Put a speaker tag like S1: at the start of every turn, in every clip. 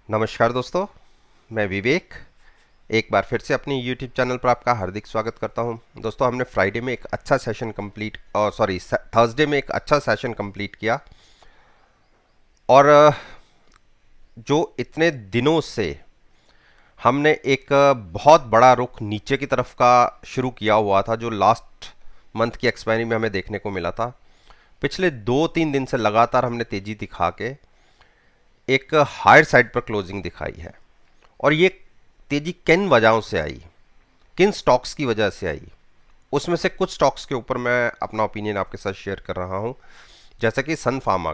S1: नमस्कार दोस्तों, मैं विवेक एक बार फिर से अपने YouTube चैनल पर आपका हार्दिक स्वागत करता हूं। दोस्तों, हमने फ्राइडे में एक अच्छा सेशन कंप्लीट और थर्सडे में एक अच्छा सेशन कंप्लीट किया और जो इतने दिनों से हमने एक बहुत बड़ा रुख नीचे की तरफ का शुरू किया हुआ था, जो लास्ट मंथ की एक्सपायरी में हमें देखने को मिला था। पिछले 2-3 दिन से लगातार हमने तेज़ी दिखा के एक हायर साइड पर क्लोजिंग दिखाई है। और ये तेजी किन वजहों से आई, किन स्टॉक्स की वजह से आई, उसमें से कुछ स्टॉक्स के ऊपर मैं अपना ओपिनियन आपके साथ शेयर कर रहा हूं। जैसे कि सन फार्मा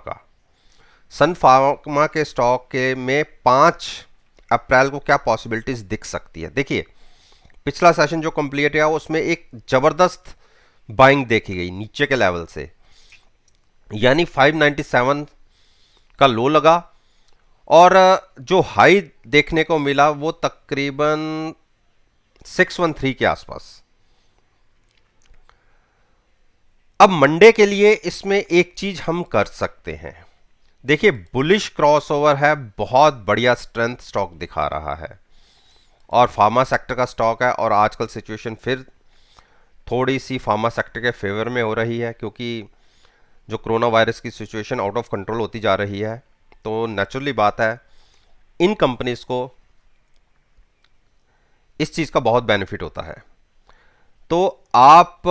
S1: के स्टॉक के में 5 अप्रैल को क्या पॉसिबिलिटीज दिख सकती है। देखिए, पिछला सेशन जो कंप्लीट हुआ उसमें एक जबरदस्त बाइंग देखी गई नीचे के लेवल से, यानी 597 का लो लगा और जो हाई देखने को मिला वो तकरीबन 613 के आसपास। अब मंडे के लिए इसमें एक चीज हम कर सकते हैं। देखिए, बुलिश क्रॉसओवर है, बहुत बढ़िया स्ट्रेंथ स्टॉक दिखा रहा है और फार्मा सेक्टर का स्टॉक है। और आजकल सिचुएशन फिर थोड़ी सी फार्मा सेक्टर के फेवर में हो रही है, क्योंकि जो कोरोना वायरस की सिचुएशन आउट ऑफ कंट्रोल होती जा रही है, तो नेचुरली बात है इन कंपनीज को इस चीज का बहुत बेनिफिट होता है। तो आप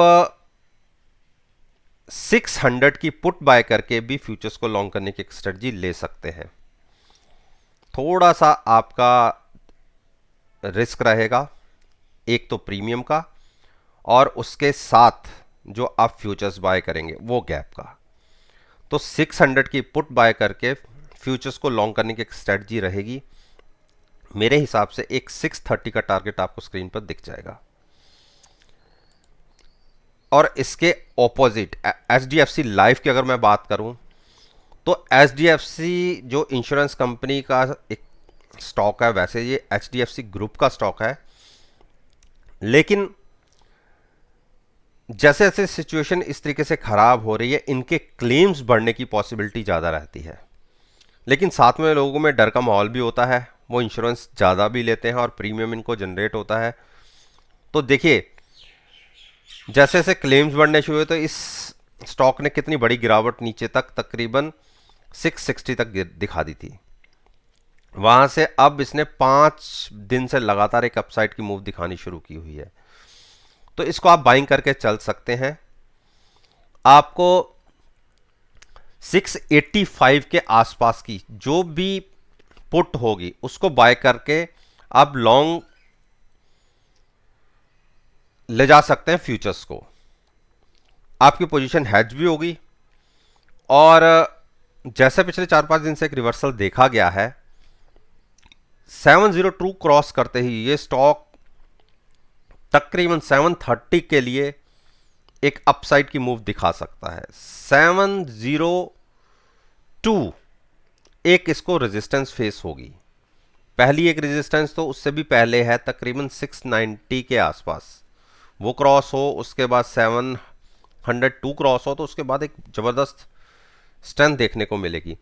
S1: 600 की पुट बाय करके भी फ्यूचर्स को लॉन्ग करने की एक स्ट्रेटजी ले सकते हैं। थोड़ा सा आपका रिस्क रहेगा, एक तो प्रीमियम का और उसके साथ जो आप फ्यूचर्स बाय करेंगे वो गैप का। तो 600 की पुट बाय करके फ्यूचर्स को लॉन्ग करने की एक स्ट्रेटजी रहेगी। मेरे हिसाब से एक 630 का टारगेट आपको स्क्रीन पर दिख जाएगा। और इसके ऑपोजिट एचडीएफसी लाइफ की अगर मैं बात करूं, तो एचडीएफसी जो इंश्योरेंस कंपनी का एक स्टॉक है, वैसे ये एचडीएफसी ग्रुप का स्टॉक है, लेकिन जैसे जैसे सिचुएशन इस तरीके से खराब हो रही है, इनके क्लेम्स बढ़ने की पॉसिबिलिटी ज़्यादा रहती है। लेकिन साथ में लोगों में डर का माहौल भी होता है, वो इंश्योरेंस ज़्यादा भी लेते हैं और प्रीमियम इनको जनरेट होता है। तो देखिए, जैसे जैसे क्लेम्स बढ़ने शुरू हुए तो इस स्टॉक ने कितनी बड़ी गिरावट नीचे तक तकरीबन 660 तक दिखा दी थी। वहां से अब इसने 5 दिन से लगातार एक अपसाइड की मूव दिखानी शुरू की हुई है। तो इसको आप बाइंग करके चल सकते हैं। आपको 685 के आसपास की जो भी पुट होगी उसको बाय करके आप लॉन्ग ले जा सकते हैं फ्यूचर्स को। आपकी पोजीशन हैज भी होगी। और जैसे पिछले 4-5 दिन से एक रिवर्सल देखा गया है, 702 क्रॉस करते ही ये स्टॉक तकरीबन 730 के लिए एक अपसाइड की मूव दिखा सकता है। 702 एक इसको रेजिस्टेंस फेस होगी। पहली एक रेजिस्टेंस तो उससे भी पहले है, तकरीबन 690 के आसपास। वो क्रॉस हो, उसके बाद 702 क्रॉस हो, तो उसके बाद एक ज़बरदस्त स्ट्रेंथ देखने को मिलेगी।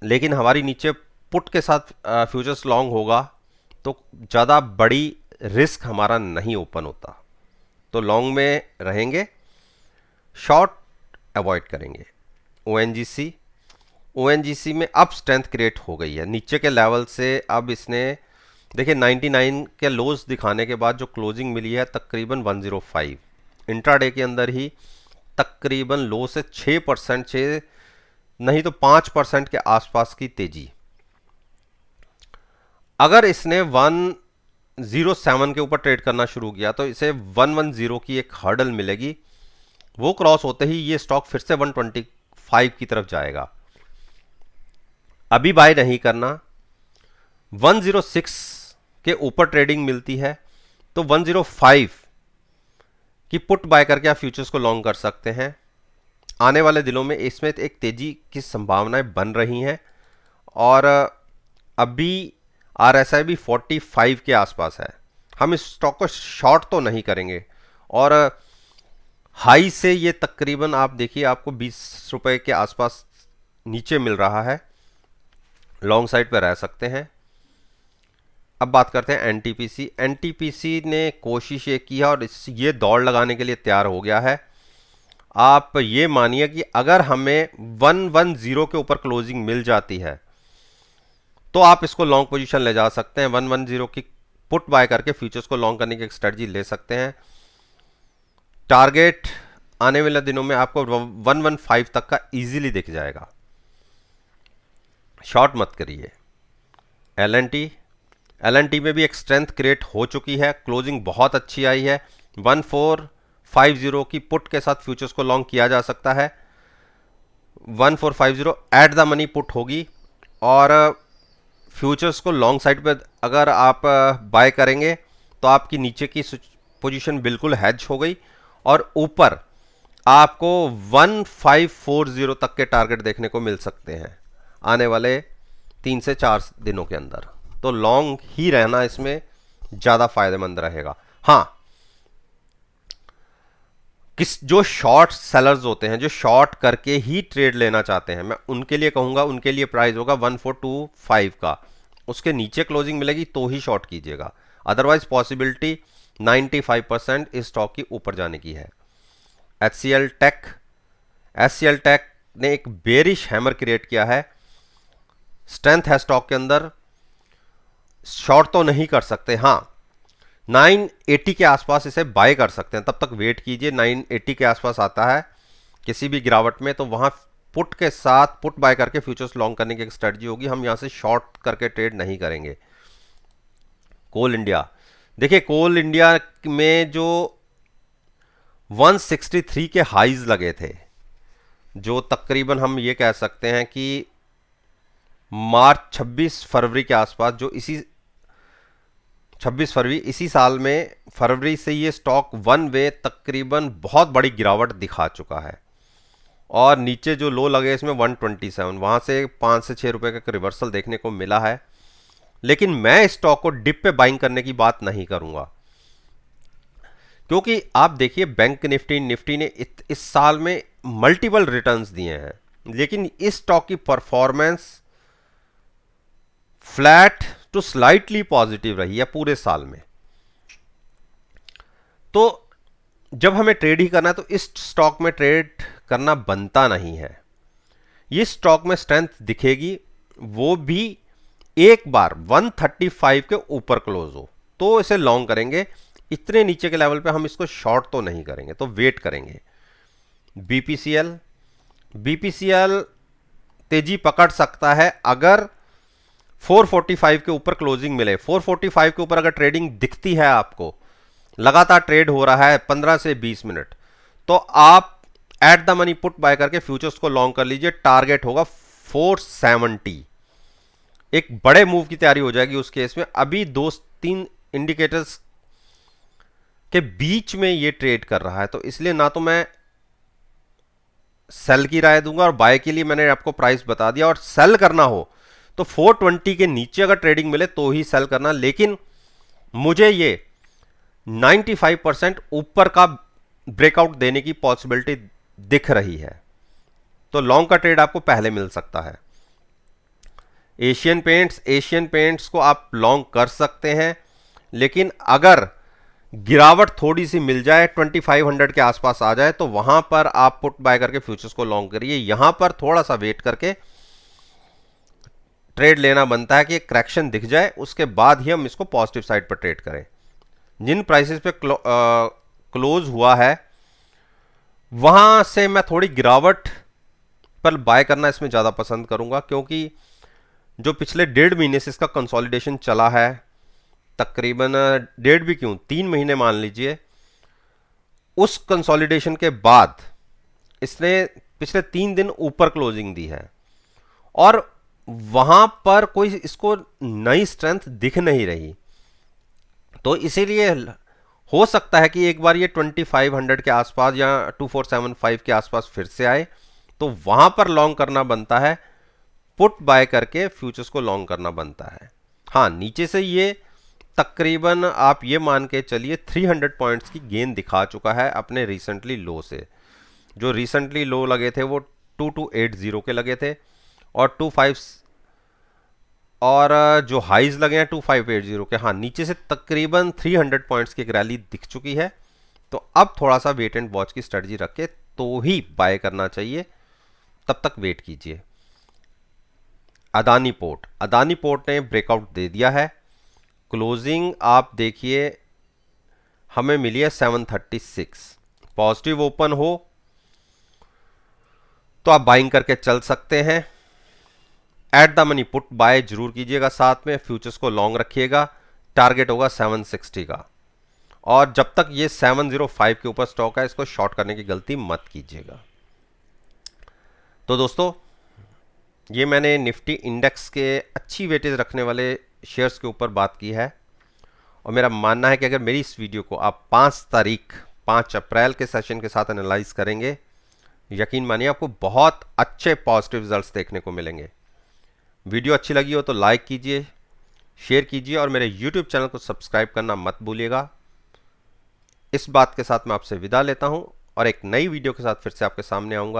S1: लेकिन हमारी नीचे पुट के साथ फ्यूचर्स लॉन्ग होगा तो ज़्यादा बड़ी रिस्क हमारा नहीं ओपन होता, तो लॉन्ग में रहेंगे, शॉर्ट अवॉइड करेंगे। ओएनजीसी ओएनजीसी में अब स्ट्रेंथ क्रिएट हो गई है नीचे के लेवल से। अब इसने देखिए 99 के लोज दिखाने के बाद जो क्लोजिंग मिली है तकरीबन 105, इंट्राडे के अंदर ही तकरीबन लो से 6%, 6 नहीं तो 5% के आसपास की तेजी। अगर इसने 107 के ऊपर ट्रेड करना शुरू किया तो इसे 110 की एक हर्डल मिलेगी। वो क्रॉस होते ही ये स्टॉक फिर से 125 की तरफ जाएगा। अभी बाय नहीं करना। 106 के ऊपर ट्रेडिंग मिलती है तो 105 की पुट बाय करके आप फ्यूचर्स को लॉन्ग कर सकते हैं। आने वाले दिनों में इसमें एक तेजी की संभावनाएं बन रही हैं और अभी आरएसआई भी 45 के आसपास है। हम इस स्टॉक को शॉर्ट तो नहीं करेंगे। और हाई से ये तकरीबन आप देखिए आपको 20 रुपए के आसपास नीचे मिल रहा है, लॉन्ग साइड पे रह सकते हैं। अब बात करते हैं एनटीपीसी। एनटीपीसी ने कोशिश ये की है और ये दौड़ लगाने के लिए तैयार हो गया है। आप ये मानिए कि अगर हमें 110 के ऊपर क्लोजिंग मिल जाती है तो आप इसको लॉन्ग पोजीशन ले जा सकते हैं। 110 की पुट बाय करके फ्यूचर्स को लॉन्ग करने की एक स्ट्रेटजी ले सकते हैं। टारगेट आने वाले दिनों में आपको 115 तक का इजीली दिख जाएगा। शॉर्ट मत करिए। एल एन टी में भी एक स्ट्रेंथ क्रिएट हो चुकी है, क्लोजिंग बहुत अच्छी आई है। 1450 की पुट के साथ फ्यूचर्स को लॉन्ग किया जा सकता है। 1450 एट द मनी पुट होगी और फ्यूचर्स को लॉन्ग साइड पे अगर आप बाय करेंगे तो आपकी नीचे की पोजीशन बिल्कुल हेज हो गई और ऊपर आपको 1540 तक के टारगेट देखने को मिल सकते हैं आने वाले 3 से 4 दिनों के अंदर। तो लॉन्ग ही रहना इसमें ज़्यादा फायदेमंद रहेगा। हाँ, जो शॉर्ट सेलर्स होते हैं, जो शॉर्ट करके ही ट्रेड लेना चाहते हैं, मैं उनके लिए कहूंगा, उनके लिए प्राइस होगा 1425 का। उसके नीचे क्लोजिंग मिलेगी तो ही शॉर्ट कीजिएगा, अदरवाइज पॉसिबिलिटी 95% इस स्टॉक की ऊपर जाने की है। एचसीएल टेक ने एक बेरिश हैमर क्रिएट किया है। स्ट्रेंथ है स्टॉक के अंदर, शॉर्ट तो नहीं कर सकते। हाँ, 980 के आसपास इसे बाय कर सकते हैं, तब तक वेट कीजिए। 980 के आसपास आता है किसी भी गिरावट में तो वहां पुट के साथ पुट बाय करके फ्यूचर्स लॉन्ग करने की एक स्ट्रेटजी होगी। हम यहां से शॉर्ट करके ट्रेड नहीं करेंगे। कोल इंडिया, देखिए कोल इंडिया में जो 163 के हाइज लगे थे, जो तकरीबन हम ये कह सकते हैं कि मार्च 26 फरवरी के आसपास, जो इसी 26 फरवरी इसी साल में फरवरी से ये स्टॉक वन वे तकरीबन बहुत बड़ी गिरावट दिखा चुका है और नीचे जो लो लगे इसमें 127, वहाँ से 5 से 6 रुपए का रिवर्सल देखने को मिला है। लेकिन मैं इस स्टॉक को डिप पे बाइंग करने की बात नहीं करूंगा, क्योंकि आप देखिए बैंक निफ्टी ने इस साल में मल्टीपल रिटर्न्स दिए हैं, लेकिन इस स्टॉक की performance flat to slightly positive रही है पूरे साल में। तो जब हमें ट्रेड ही करना है तो इस स्टॉक में ट्रेड करना बनता नहीं है। ये स्टॉक में स्ट्रेंथ दिखेगी, वो भी एक बार 135 के ऊपर क्लोज हो तो इसे लॉन्ग करेंगे। इतने नीचे के लेवल पे हम इसको शॉर्ट तो नहीं करेंगे, तो वेट करेंगे। बीपीसीएल तेजी पकड़ सकता है अगर 445 के ऊपर क्लोजिंग मिले। 445 के ऊपर अगर ट्रेडिंग दिखती है, आपको लगातार ट्रेड हो रहा है 15 से 20 मिनट, तो आप at the money put buy करके फ्यूचर्स को लॉन्ग कर लीजिए। टारगेट होगा 470। एक बड़े मूव की तैयारी हो जाएगी उस केस में। अभी 2-3 इंडिकेटर्स के बीच में ये ट्रेड कर रहा है, तो इसलिए ना तो मैं सेल की राय दूंगा और बाय के लिए मैंने आपको प्राइस बता दिया। और सेल करना हो तो 420 के नीचे अगर ट्रेडिंग मिले तो ही सेल करना, लेकिन मुझे ये 95% ऊपर का ब्रेकआउट देने की पॉसिबिलिटी दिख रही है, तो लॉन्ग का ट्रेड आपको पहले मिल सकता है। एशियन पेंट्स को आप लॉन्ग कर सकते हैं, लेकिन अगर गिरावट थोड़ी सी मिल जाए, 2500 के आसपास आ जाए, तो वहां पर आप पुट बाय करके फ्यूचर्स को लॉन्ग करिए। यहां पर थोड़ा सा वेट करके ट्रेड लेना बनता है कि एक करेक्शन दिख जाए, उसके बाद ही हम इसको पॉजिटिव साइड पर ट्रेड करें। जिन प्राइसेस पे क्लोज हुआ है वहां से मैं थोड़ी गिरावट पर बाय करना इसमें ज़्यादा पसंद करूंगा, क्योंकि जो पिछले 1.5 महीने से इसका कंसोलिडेशन चला है, तकरीबन 1.5 भी क्यों 3 महीने मान लीजिए, उस कंसोलिडेशन के बाद इसने पिछले 3 दिन ऊपर क्लोजिंग दी है और वहां पर कोई इसको नई स्ट्रेंथ दिख नहीं रही। तो इसीलिए हो सकता है कि एक बार ये 2500 के आसपास या 2475 के आसपास फिर से आए, तो वहां पर लॉन्ग करना बनता है, पुट बाय करके फ्यूचर्स को लॉन्ग करना बनता है। हाँ, नीचे से ये तकरीबन आप ये मान के चलिए 300 पॉइंट्स की गेन दिखा चुका है अपने रिसेंटली लो से। जो रिसेंटली लो लगे थे वो 2280 के लगे थे और 25 और जो हाइज लगे हैं 2580 के, हाँ नीचे से तकरीबन 300 पॉइंट्स की एक रैली दिख चुकी है। तो अब थोड़ा सा वेट एंड वॉच की स्ट्रेटजी रख के तो ही बाय करना चाहिए, तब तक वेट कीजिए। अदानी पोर्ट ने ब्रेकआउट दे दिया है। क्लोजिंग आप देखिए हमें मिली है 736। पॉजिटिव ओपन हो तो आप बाइंग करके चल सकते हैं। At the money put buy जरूर कीजिएगा, साथ में फ्यूचर्स को लॉन्ग रखिएगा। टारगेट होगा 760 का, और जब तक ये 705 के ऊपर स्टॉक है इसको शॉर्ट करने की गलती मत कीजिएगा। तो दोस्तों ये मैंने निफ्टी इंडेक्स के अच्छी वेटेज रखने वाले शेयर्स के ऊपर बात की है, और मेरा मानना है कि अगर मेरी इस वीडियो को आप 5 अप्रैल के सेशन के साथ एनालाइज करेंगे, यकीन मानिए आपको बहुत अच्छे पॉजिटिव रिजल्ट्स देखने को मिलेंगे। वीडियो अच्छी लगी हो तो लाइक कीजिए, शेयर कीजिए, और मेरे यूट्यूब चैनल को सब्सक्राइब करना मत भूलिएगा। इस बात के साथ मैं आपसे विदा लेता हूं और एक नई वीडियो के साथ फिर से आपके सामने आऊंगा।